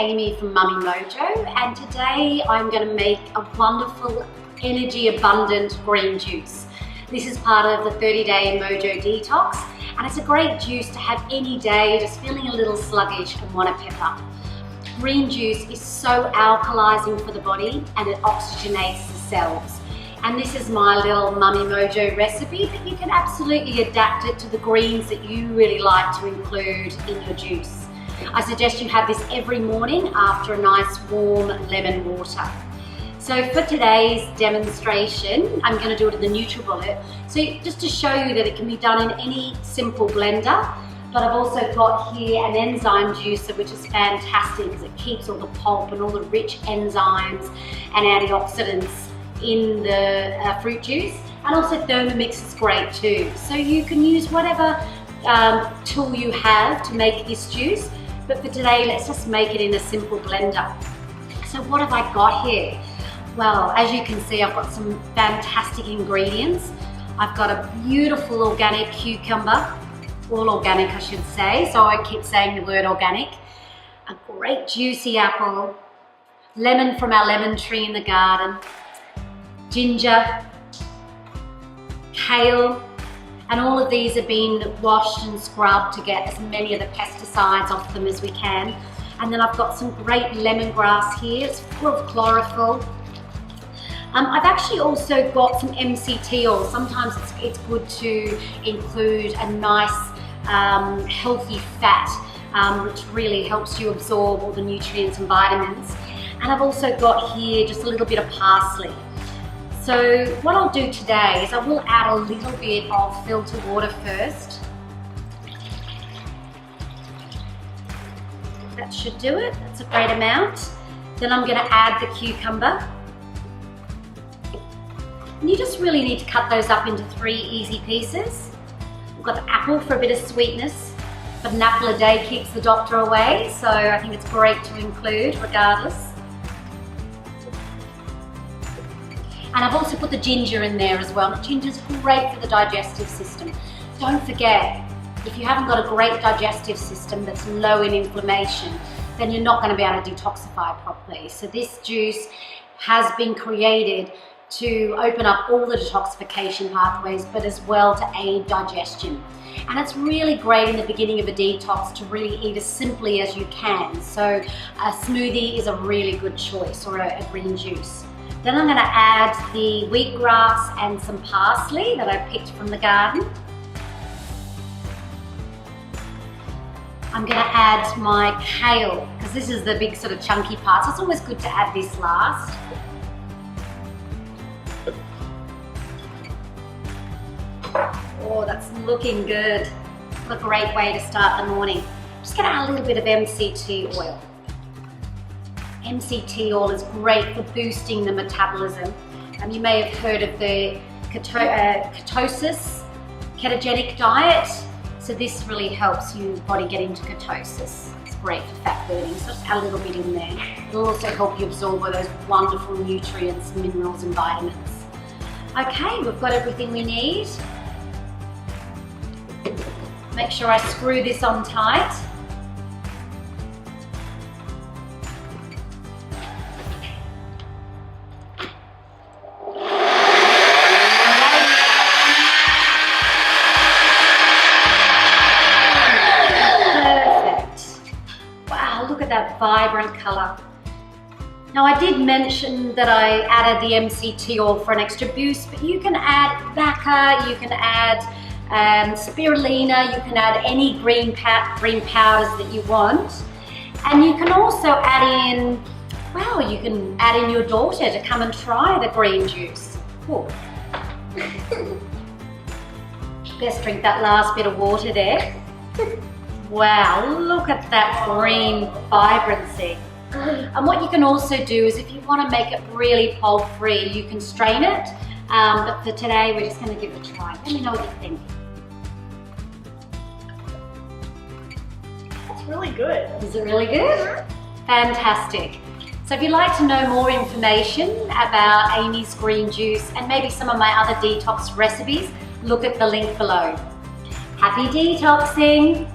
Amy from Mummy Mojo, and today I'm going to make a wonderful, energy-abundant green juice. This is part of the 30-day Mojo Detox, and it's a great juice to have any day, just feeling a little sluggish and want to pep up. Green juice is so alkalizing for the body, and it oxygenates the cells. And this is my little Mummy Mojo recipe, but you can absolutely adapt it to the greens that you really like to include in your juice. I suggest you have this every morning after a nice warm lemon water. So for today's demonstration, I'm going to do it in the NutriBullet. So just to show you that it can be done in any simple blender, but I've also got here an enzyme juicer, which is fantastic because it keeps all the pulp and all the rich enzymes and antioxidants in the fruit juice, and also Thermomix is great too. So you can use whatever tool you have to make this juice, but for today let's just make it in a simple blender. So what have I got here? Well, as you can see, I've got some fantastic ingredients. I've got a beautiful organic cucumber, all organic I should say, so I keep saying the word organic. A great juicy apple, lemon from our lemon tree in the garden, ginger, kale, and all of these have been washed and scrubbed to get as many of the pesticides off them as we can. And then I've got some great lemongrass here, it's full of chlorophyll. I've actually also got some MCT oil. Sometimes it's good to include a nice healthy fat, which really helps you absorb all the nutrients and vitamins. And I've also got here just a little bit of parsley. So what I'll do today is I will add a little bit of filtered water first. That should do it, that's a great amount. Then I'm gonna add the cucumber. And you just really need to cut those up into 3 easy pieces. We've got the apple for a bit of sweetness, but an apple a day keeps the doctor away, so I think it's great to include regardless. And I've also put the ginger in there as well. Ginger's great for the digestive system. Don't forget, if you haven't got a great digestive system that's low in inflammation, then you're not going to be able to detoxify properly. So this juice has been created to open up all the detoxification pathways, but as well to aid digestion. And it's really great in the beginning of a detox to really eat as simply as you can. So a smoothie is a really good choice, or a green juice. Then I'm going to add the wheatgrass and some parsley that I picked from the garden. I'm going to add my kale, because this is the big sort of chunky part, so it's always good to add this last. Oh, that's looking good. What a great way to start the morning. I'm just going to add a little bit of MCT oil. MCT oil is great for boosting the metabolism. You may have heard of the ketosis, ketogenic diet. So this really helps your body get into ketosis. It's great for fat burning, so just add a little bit in there. It'll also help you absorb all those wonderful nutrients, minerals and vitamins. Okay, we've got everything we need. Make sure I screw this on tight. That vibrant color. Now I did mention that I added the MCT oil for an extra boost, but you can add maca, you can add spirulina, you can add any green powders that you want. And you can also add in, well, you can add in your daughter to come and try the green juice. Ooh. Best drink that last bit of water there. Wow, look at that green vibrancy. And what you can also do is if you want to make it really pulp free, you can strain it. But for today, we're just going to give it a try. Let me know what you think. It's really good. Is it really good? Fantastic. So if you'd like to know more information about Amy's green juice and maybe some of my other detox recipes, look at the link below. Happy detoxing!